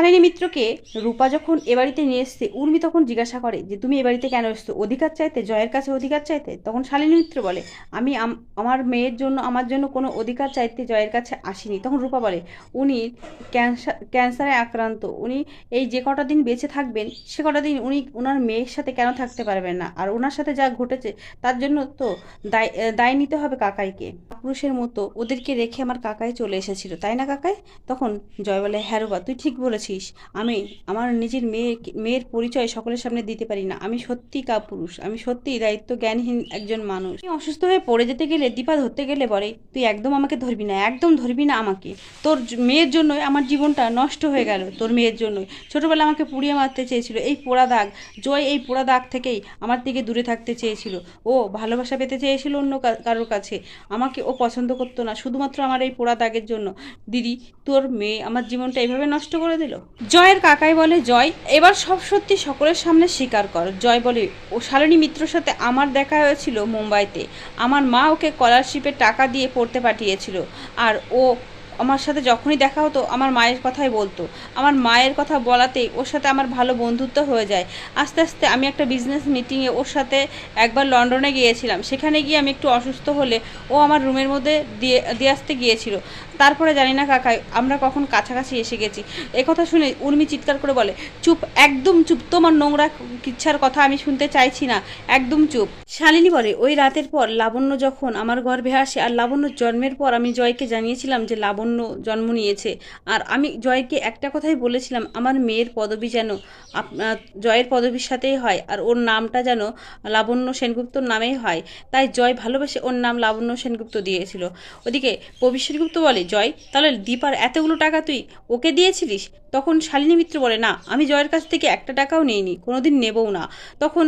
শালিনী মিত্রকে রূপা যখন এ বাড়িতে নিয়ে এসছে, উর্মি তখন জিজ্ঞাসা করে যে তুমি এ বাড়িতে কেন এসছো, অধিকার চাইতে, জয়ের কাছে অধিকার চাইতে? তখন শালিনী মিত্র বলে আমি আমার মেয়ের জন্য, আমার জন্য কোনো অধিকার চাইতে জয়ের কাছে আসিনি। তখন রূপা বলে উনি ক্যান্সারে আক্রান্ত, উনি এই যে কটা দিন বেঁচে থাকবেন সে কটা দিন উনি ওনার মেয়ের সাথে কেন থাকতে পারবেন না? আর ওনার সাথে যা ঘটেছে তার জন্য তো দায় দায় নিতে হবে কাকাইকে। পুরুষের মতো ওদেরকে রেখে আমার কাকাই চলে এসেছিল, তাই না কাকাই? তখন জয় বলে হ্যাঁ রূপা, তুই ঠিক বলেছিস। আমি আমার নিজের মেয়ের পরিচয় সকলের সামনে দিতে পারি না। আমি সত্যি কাপুরুষ, আমি সত্যি দায়িত্ব জ্ঞানহীন একজন মানুষ। আমি অসুস্থ হয়ে পড়ে যেতে গেলে, দীপা ধরতে গেলে বলে তুই একদম আমাকে ধরবি না, একদম ধরবি না আমাকে। তোর মেয়ের জন্যই আমার জীবনটা নষ্ট হয়ে গেল, তোর মেয়ের জন্যই। ছোটবেলা আমাকে পুড়িয়ে মারতে চেয়েছিল, এই পোড়া দাগ, জয় এই পোড়া দাগ থেকেই আমার থেকে দূরে থাকতে চেয়েছিল। ও ভালোবাসা পেতে চেয়েছিল অন্য কারোর কাছে, আমাকে ও পছন্দ করতো না শুধুমাত্র আমার এই পোড়া দাগের জন্য। দিদি, তোর মেয়ে আমার জীবনটা এইভাবে নষ্ট করে দিল। জয়ের কাকাই বলে জয়, এবার সব সত্যি সকলের সামনে স্বীকার কর। জয় বলে ও শালিনী মিত্রর সাথে আমার দেখা হয়েছিল মুম্বাইতে। আমার মা ওকে স্কলারশিপের টাকা দিয়ে পড়তে পাঠিয়েছিল, আর ও আমার সাথে যখনই দেখা হতো আমার মায়ের কথাই বলতো। আমার মায়ের কথা বলাতেই ওর সাথে আমার ভালো বন্ধুত্ব হয়ে যায়। আস্তে আস্তে আমি একটা বিজনেস মিটিংয়ে ওর সাথে একবার লন্ডনে গিয়েছিলাম। সেখানে গিয়ে আমি একটু অসুস্থ হলে ও আমার রুমের মধ্যে দিয়ে আসতে গিয়েছিল। তারপরে জানি না কাকা আমরা কখন কাছাকাছি এসে গেছি। একথা শুনে উর্মি চিৎকার করে বলে চুপ, একদম চুপ, তোমার নোংরা কিচ্ছার কথা আমি শুনতে চাইছি না, একদম চুপ। শালিনী বলে ওই রাতের পর লাবণ্য যখন আমার গর্ভে আসে, আর লাবণ্য জন্মের পর আমি জয়কে জানিয়েছিলাম যে লাবণ্য জন্ম নিয়েছে। আর আমি জয়কে একটা কথাই বলেছিলাম, আমার মেয়ের পদবি যেন জয়ের পদবীর সাথেই হয়, আর ওর নামটা যেন লাবণ্য সেনগুপ্তর নামেই হয়। তাই জয় ভালোবেসে ওর নাম লাবণ্য সেনগুপ্ত দিয়েছিল। ওদিকে প্রবীর সেনগুপ্ত বলে জয়, তাহলে দীপার এতগুলো টাকা তুই ওকে দিয়েছিলিস? তখন শালিনী মিত্র বলে না, আমি জয়ের কাছ থেকে একটা টাকাও নিইনি, কোনোদিন নেবও না। তখন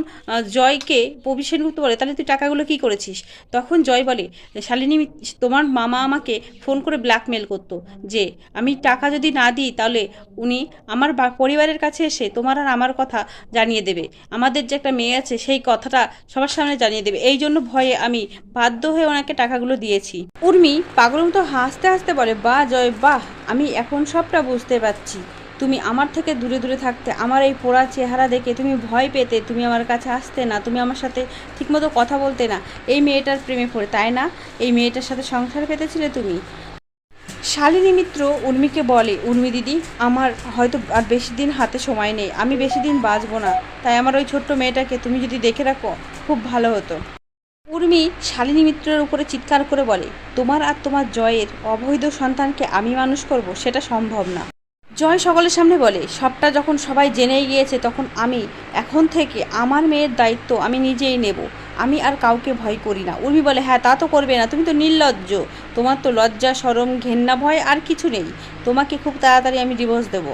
জয়কে প্রবীর সেনগুপ্ত বলে তাহলে তুই টাকাগুলো কী করেছিস? তখন জয় বলে শালিনী, তোমার মামা আমাকে ফোন করে ব্ল্যাকমেল করতো যে আমি টাকা যদি না দিই তাহলে উনি আমার পরিবারের কাছে এসে তোমার আর আমার কথা জানিয়ে দেবে, আমাদের যে একটা মেয়ে আছে সেই কথাটা সবার সামনে জানিয়ে দেবে। এই জন্য ভয়ে আমি বাধ্য হয়ে ওনাকে টাকাগুলো দিয়েছি। উর্মি পাগলের মতো হাসতে হাসতে বলে বাহ জয় বাহ, আমি এখন সবটা বুঝতে পারছি। তুমি আমার থেকে দূরে দূরে থাকতে, আমার এই পোড়া চেহারা দেখে তুমি ভয় পেতে, তুমি আমার কাছে আসতে না, তুমি আমার সাথে ঠিকমতো কথা বলতে না এই মেয়েটার প্রেমে পড়ে, তাই না? এই মেয়েটার সাথে সংসার পেতেছিলে তুমি। শালিনী মিত্র উর্মিকে বলে উর্মি দিদি, আমার হয়তো আর বেশি দিন হাতে সময় নেই, আমি বেশি দিন বাঁচবো না, তাই আমার ওই ছোট্ট মেয়েটাকে তুমি যদি দেখে রাখো খুব ভালো হতো। উর্মি শালিনী মিত্রের উপরে চিৎকার করে বলে তোমার আর তোমার জয়ের অবৈধ সন্তানকে আমি মানুষ করব, সেটা সম্ভব না। জয় সকলের সামনে বলে সবটা যখন সবাই জেনেই গিয়েছে তখন আমি এখন থেকে আমার মেয়ের দায়িত্ব আমি নিজেই নেব, আমি আর কাউকে ভয় করি না। উর্মি বলে হ্যাঁ তা তো করবে না, তুমি তো নির্লজ্জ, তোমার তো লজ্জা শরম ঘেন্না ভয় আর কিছু নেই, তোমাকে খুব তাড়াতাড়ি আমি ডিভোর্স দেবো।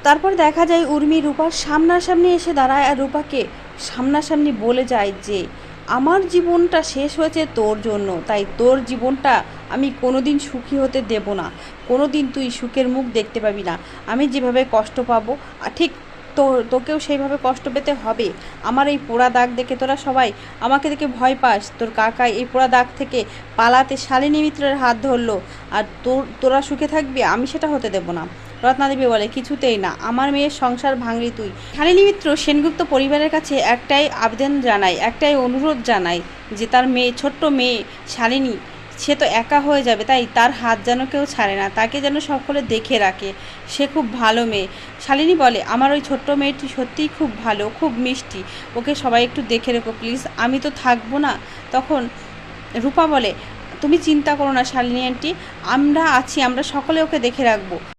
তারপর দেখা যায় উর্মি রূপার সামনাসামনি এসে দাঁড়ায় আর রূপাকে সামনাসামনি বলে যায় যে আমার জীবনটা শেষ হয়েছে তোর জন্য, তাই তোর জীবনটা আমি কোনোদিন সুখী হতে দেব না, কোনোদিন তুই সুখের মুখ দেখতে পাবি না। আমি যেভাবে কষ্ট পাবো ঠিক তোকেও সেইভাবে কষ্ট পেতে হবে। আমার এই পোড়া দাগ দেখে তোরা সবাই আমাকে দেখে ভয় পাস, তোর কাকাই এই পোড়া দাগ থেকে পালাতে শালিনী মিত্রের হাত ধরলো, আর তোরা সুখে থাকবি, আমি সেটা হতে দেব না। রত্নাদেবী বলে কিছুতেই না, আমার মেয়ের সংসার ভাঙলি তুই। শালিনী মিত্র সেনগুপ্ত পরিবারের কাছে একটাই আবেদন জানায়, একটাই অনুরোধ জানায় যে তার মেয়ে, ছোট্ট মেয়ে শালিনী, সে তো একা হয়ে যাবে, তাই তার হাত যেন কেউ ছাড়ে না, তাকে যেন সকলে দেখে রাখে, সে খুব ভালো মেয়ে। শালিনী বলে আমার ওই ছোট্ট মেয়েটি সত্যিই খুব ভালো, খুব মিষ্টি, ওকে সবাই একটু দেখে রেখো প্লিজ, আমি তো থাকবো না। তখন রূপা বলে তুমি চিন্তা করো না শালিনী আন্টি, আমরা আছি, আমরা সকলে ওকে দেখে রাখবো।